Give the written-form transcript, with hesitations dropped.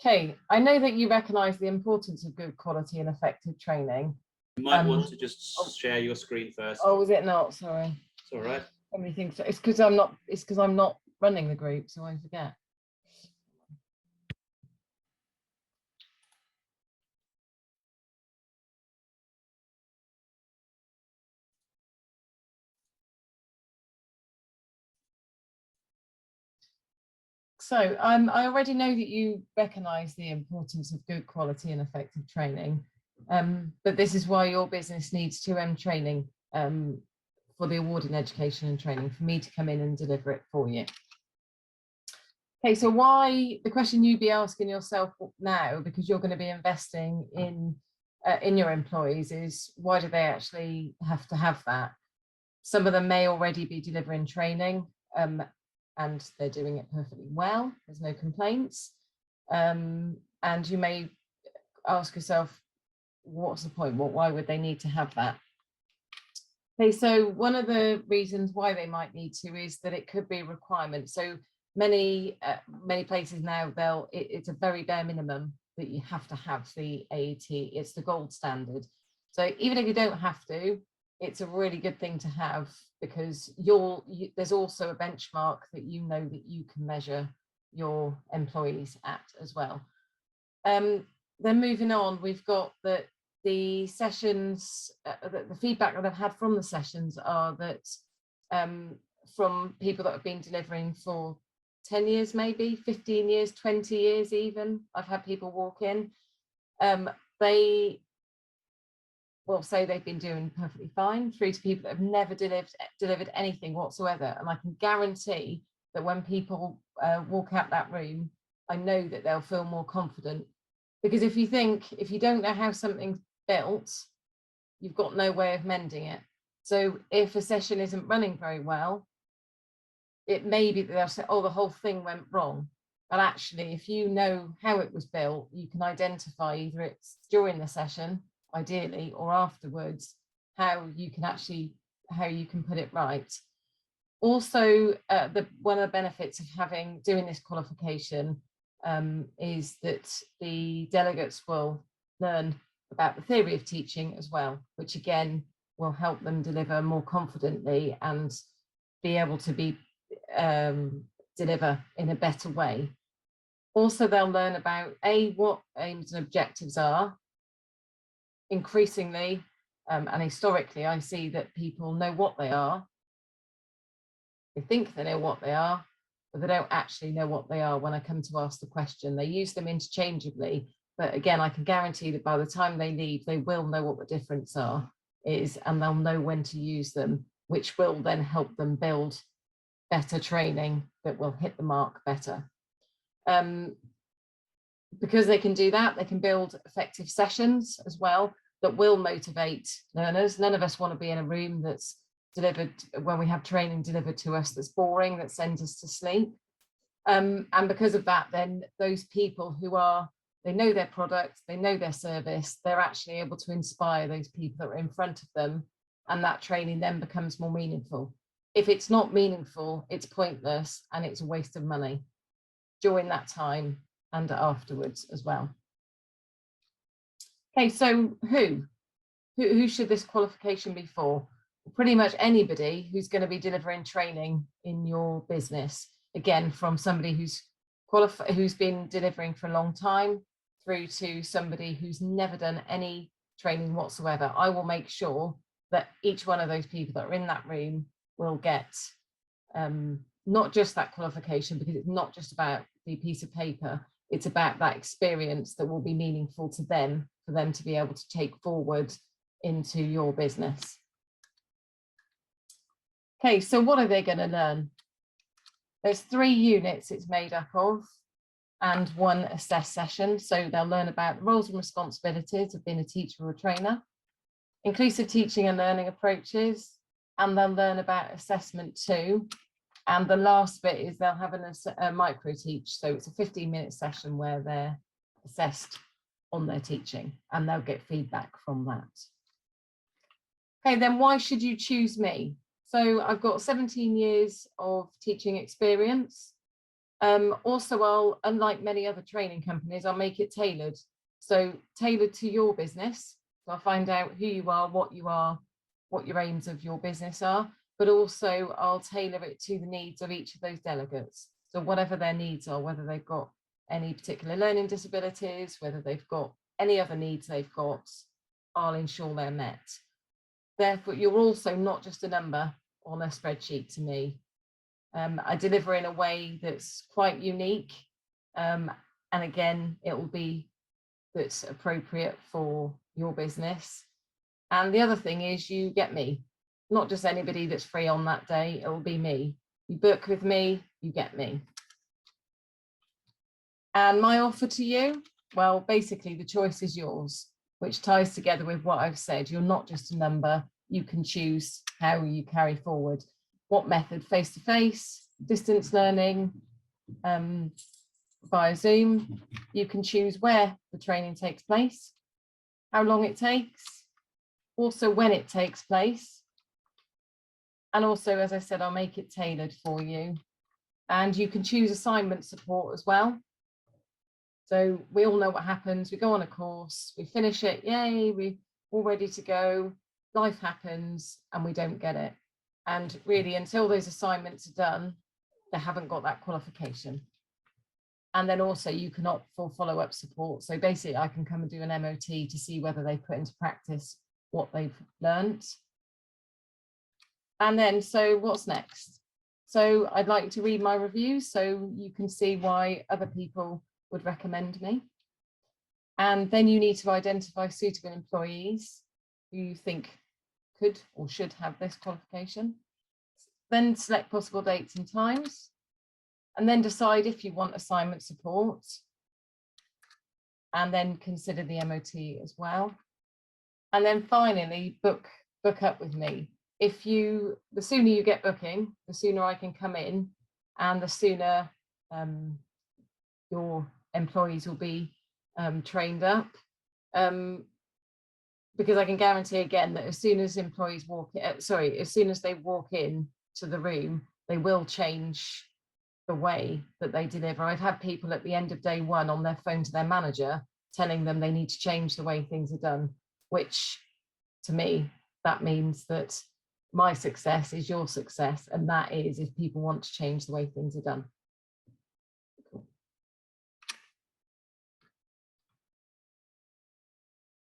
Okay, I know that you recognise the importance of good quality and effective training. You might want to just share your screen first. Oh, is it not? Sorry. It's all right. Everything. It's because I'm not. It's because I'm not running the group, so I forget. So I already know that you recognise the importance of good quality and effective training, but this is why your business needs 2M training for the award in education and training, for me to come in and deliver it for you. Okay, so why, the question you'd be asking yourself now, because you're going to be investing in your employees, is why do they actually have to have that? Some of them may already be delivering training, and they're doing it perfectly well. There's no complaints. And you may ask yourself, what's the point? Why would they need to have that? Okay, so one of the reasons why they might need to is that it could be a requirement. So many places now, it's a very bare minimum that you have to have the AET. It's the gold standard. So even if you don't have to, it's a really good thing to have, because there's also a benchmark that you know that you can measure your employees at as well. Then moving on, we've got that the sessions, the feedback that I've had from the sessions are that from people that have been delivering for 10 years, maybe 15 years, 20 years even, I've had people walk in, they will say they've been doing perfectly fine, through to people that have never delivered anything whatsoever. And I can guarantee that when people walk out that room, I know that they'll feel more confident. Because if you don't know how something's built, you've got no way of mending it. So if a session isn't running very well, it may be that they'll say, oh, the whole thing went wrong. But actually, if you know how it was built, you can identify either it's during the session, ideally, or afterwards, how you can put it right. Also, one of the benefits of doing this qualification is that the delegates will learn about the theory of teaching as well, which again will help them deliver more confidently and be able to deliver in a better way. Also, they'll learn about what aims and objectives are. Increasingly, and historically, I see that people know what they are. They think they know what they are, but they don't actually know what they are when I come to ask the question. They use them interchangeably, but again, I can guarantee that by the time they leave, they will know what the difference is, and they'll know when to use them, which will then help them build better training that will hit the mark better. Because they can do that, they can build effective sessions as well that will motivate learners. None of us want to be in a room that's delivered, when we have training delivered to us, that's boring, that sends us to sleep. And because of that, then those people they know their product, they know their service, they're actually able to inspire those people that are in front of them, and that training then becomes more meaningful. If it's not meaningful, it's pointless and it's a waste of money during that time and afterwards as well. Okay, so who should this qualification be for? Pretty much anybody who's going to be delivering training in your business. Again, from somebody who's been delivering for a long time through to somebody who's never done any training whatsoever. I will make sure that each one of those people that are in that room will get not just that qualification, because it's not just about the piece of paper, it's about that experience that will be meaningful to them, for them to be able to take forward into your business. Okay, so what are they going to learn? There's 3 units it's made up of, and 1 assess session. So they'll learn about the roles and responsibilities of being a teacher or a trainer, inclusive teaching and learning approaches, and they'll learn about assessment too. And the last bit is they'll have a micro teach. So it's a 15-minute session where they're assessed on their teaching, and they'll get feedback from that. Okay, then why should you choose me? So I've got 17 years of teaching experience. Also, unlike many other training companies, I'll make it tailored. So tailored to your business. So I'll find out who you are, what your aims of your business are, but also I'll tailor it to the needs of each of those delegates. So whatever their needs are, whether they've got any particular learning disabilities, whether they've got any other needs they've got, I'll ensure they're met. Therefore, you're also not just a number on a spreadsheet to me. I deliver in a way that's quite unique. And again, it will be that's appropriate for your business. And the other thing is you get me, not just anybody that's free on that day, it will be me. You book with me, you get me. And my offer to you, well, basically the choice is yours, which ties together with what I've said. You're not just a number, you can choose how you carry forward. What method, face-to-face, distance learning, via Zoom. You can choose where the training takes place, how long it takes, also when it takes place. And also, as I said, I'll make it tailored for you. And you can choose assignment support as well. So we all know what happens. We go on a course, we finish it, yay, we're all ready to go. Life happens and we don't get it. And really, until those assignments are done, they haven't got that qualification. And then also you can opt for follow-up support. So basically I can come and do an MOT to see whether they put into practice what they've learned. And then, so what's next? So I'd like to read my reviews so you can see why other people would recommend me. And then you need to identify suitable employees who you think could or should have this qualification. Then select possible dates and times, and then decide if you want assignment support, and then consider the MOT as well. And then finally, book up with me. The sooner you get booking, the sooner I can come in, and the sooner your employees will be trained up. Because I can guarantee again that as soon as employees as soon as they walk in to the room, they will change the way that they deliver. I've had people at the end of day one on their phone to their manager telling them they need to change the way things are done, which to me, that means that my success is your success. And that is if people want to change the way things are done.